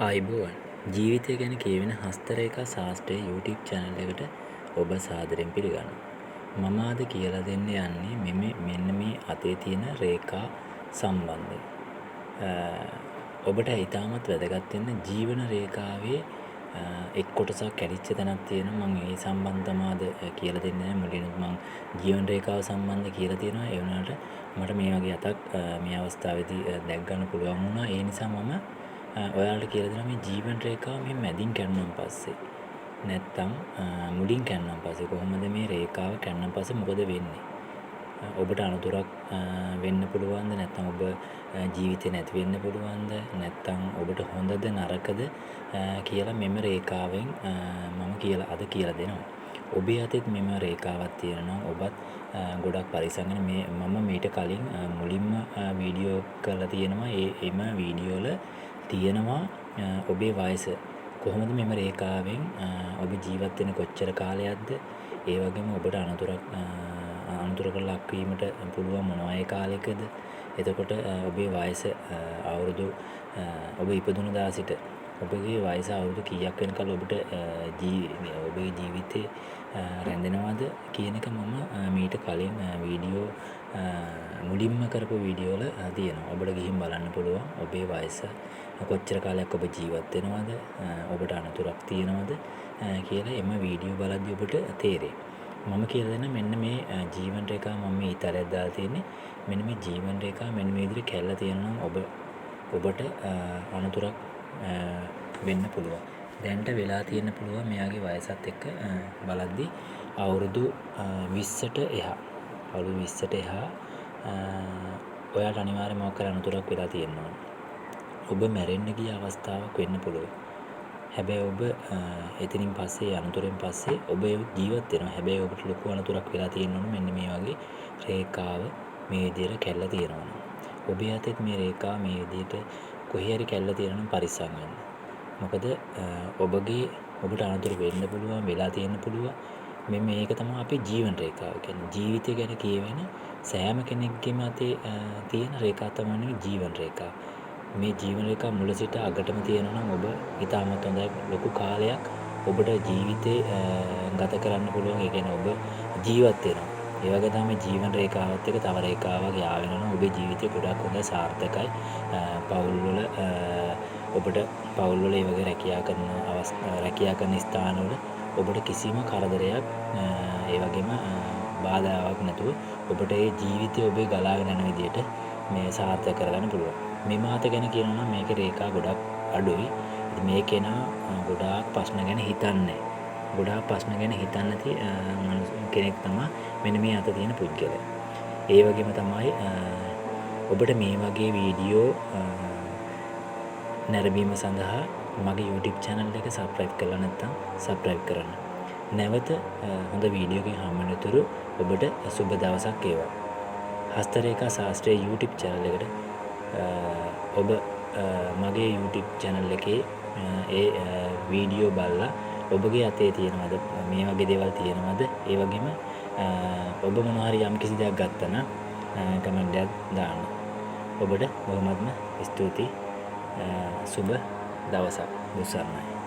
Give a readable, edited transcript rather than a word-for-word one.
ආයුබෝවන් ජීවිතය ගැන කියවෙන හස්තරේඛා ශාස්ත්‍රයේ YouTube channel එකට ඔබ සාදරයෙන් පිළිගන්නවා. මම අද කියලා දෙන්න යන්නේ මෙන්න මේ අතේ තියෙන රේඛා සම්බන්ධයෙන්. ඔබට ඊටමත් වැදගත් වෙන ජීවන රේඛාවේ එක් කොටසක් කැඩිච්ච තැනක් තියෙනවා. මම ඒ සම්බන්ධව අද කියලා දෙන්නේ මුලින්ම මම ජීවන රේඛාව සම්බන්ධ කියලා තියෙනවා. ඒ වුණාට මට මේ වගේ අතක් මේ අවස්ථාවේදී දැක් ගන්න පුළුවන් වුණා. ඒ නිසා මම ඔයාලට කියලා දෙනවා මේ ජීවන රේඛාව මේ මැදින් කැඩුණාන් පස්සේ නැත්තම් මුලින් කැඩුණාන් පස්සේ කොහොමද මේ රේඛාව කැඩුණාන් පස්සේ මොකද වෙන්නේ? ඔබට අනතුරක් වෙන්න පුළුවන්ද? නැත්තම් ඔබ ජීවිතේ නැති වෙන්න පුළුවන්ද? නැත්තම් ඔබට හොඳද නරකද කියලා මෙම රේඛාවෙන් මම අද කියලා දෙනවා. ඔබේ අතෙත් මෙම රේඛාවක් තියෙනවා. ඔබත් ගොඩක් පරිස්සම් වෙන්න. මම මීට කලින් මුලින්ම වීඩියෝ කරලා තියෙනවා. එම වීඩියෝ වල තියෙනවා ඔබේ වයස කොහොමද මෙම රේඛාවෙන් ඔබ ජීවත් වෙන කොච්චර කාලයක්ද, ඒ වගේම ඔබට අනතුරකට ලක් වීමට පුළුවන් මොන වගේ කාලයකද, එතකොට ඔබේ වයස අවුරුදු ඔබ ඉපදුන දා සිට ඔබගේ වයස අවුරුදු කීයක් වෙනකල් ඔබට ඔබේ ජීවිතේ රැඳෙනවද කියන එක මම මීට කලින් වීඩියෝ මුලින්ම කරපු වීඩියෝ වල තියෙනවා. ඔබට ගිහින් බලන්න පුළුවන් ඔබේ වයස කොච්චර කාලයක් ඔබ ජීවත් වෙනවද, ඔබට අනතුරක් තියෙනවද කියලා එම වීඩියෝ බලද්දී ඔබට තේරෙයි. මම කියලා දෙන්න මෙන්න මේ ජීවන රේඛාව මම මේ ඉතරයක් දාලා තියෙන්නේ. මෙන්න මේ ජීවන රේඛාව මෙන්න මේ විදිහට කැල්ලා තියෙනවා. ඔබට අනතුරක් වෙන්න පුළුවන්. දැන්ට වෙලා තියෙන්න පුළුවන් මෙයාගේ වයසත් එක්ක බලද්දී අවුරුදු 20ට එහා. අවුරුදු 20ට එහා ඔයාට අනිවාර්යයෙන්ම මොකක් කරේ අනතුරක් වෙලා තියෙනවා. ඔබ මැරෙන්න ගිය අවස්ථාවක් වෙන්න පුළුවන්. හැබැයි ඔබ එතනින් පස්සේ අනතුරෙන් පස්සේ ඔබ ජීවත් වෙනවා. හැබැයි ඔබට ලොකු අනතුරක් වෙලා තියෙනවා මෙන්න මේ වගේ රේඛාව මේ විදිහට කැල්ලා තියෙනවා. ඔබේ අතෙත් මේ රේඛාව මේ විදිහට කොහේ හරි කැල්ලා තියෙනවා නම් පරිස්සම් වෙන්න. මොකද ඔබට අනතුරු වෙන්න පුළුවන්, වෙලා තියෙන්න පුළුවන්. මේක තමයි අපේ ජීවන රේඛාව කියන්නේ. ජීවිතය ගැන කියවෙන සෑම කෙනෙක්ගේම අතේ තියෙන රේඛාව තමයි ජීවන රේඛාව. මේ ජීවන රේඛාව මුල සිට අගටම තියෙනවා නම් ඔබ ඊටමත් හොඳයි. ලොකු කාලයක් ඔබට ජීවිතේ ගත කරන්න පුළුවන්. ඒ කියන්නේ ඔබ ජීවත් වෙනවා. ඒ වගේ තමයි ජීවන රේඛාවත් එක්ක තව රේඛාවක් යාවෙනවා නම් ඔබේ ජීවිතේ ගොඩක් හොඳ සාර්ථකයි. ඔබට පවුල් වල ඒ වගේ රැකියා කරන ස්ථානවල ඔබට කිසිම කරදරයක් ඒ වගේම බාධාවක් නැතුව ඔබට ඒ ජීවිතය ඔබේ ගලාගෙන යන විදිහට මේ සාර්ථක කරගන්න පුළුවන්. මේ මාත ගැන කියනවා නම් මේකේ රේඛා ගොඩක් අඩුයි. ඉතින් මේ කෙනා ගොඩාක් ප්‍රශ්න ගැන හිතන්නේ. ගොඩාක් ප්‍රශ්න ගැන හිතන්නේ නැති කෙනෙක් තමයි මෙන්න මේ අත තියෙන පුද්ගලයා. ඒ වගේම තමයි ඔබට මේ වගේ වීඩියෝ නැරඹීම සඳහා මගේ YouTube channel එක subscribe කරලා නැත්නම් subscribe කරන්න. නැවත හොඳ වීඩියෝ එකකින් හම්බෙන්නතුරු ඔබට සුබ දවසක් වේවා. හස්තරේඛා ශාස්ත්‍රයේ YouTube channel එකට ඔබ මගේ YouTube channel එකේ ඒ වීඩියෝ බලලා ඔබගේ අතේ තියෙනවද මේ වගේ දේවල් තියෙනවද, ඒ වගේම ඔබ මොනවා හරි යම් කිසි දෙයක් ගත්තා නම් කමෙන්ට් එකක් දාන්න. ඔබට බොහොමත්ම ස්තුතියි. සුබ දවසක්. මුසන්නයි.